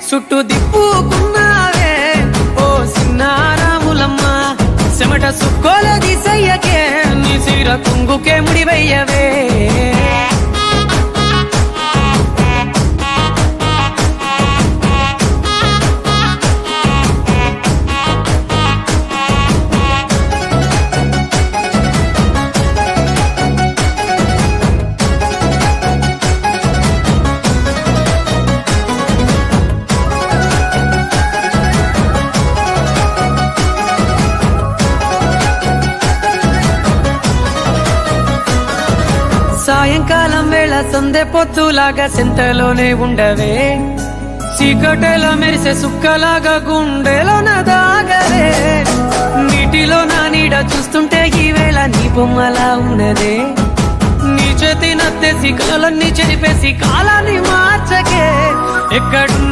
చుట్టూ దిప్పుకున్నావే ఓ సిన్నారాములమ్మ చెమట సుక్కోల దిశయ్యకే నీ సిర కుంగుకే ముడివయ్యవే సాయంకాలం వేళ సందె పొత్తులాగా సెంతలోనే ఉండవే చీకటిలో మెరిసే సుక్కలాగా గుండెలోన దాగవే నీటిలో నా నీడ చూస్తుంటే ఈ వేళ నీ బొమ్మలా ఉన్నదే నీ చేతి నత్తేసి కాలాన్ని చెరిపేసి కాలాన్ని మార్చకే ఎక్కడున్నా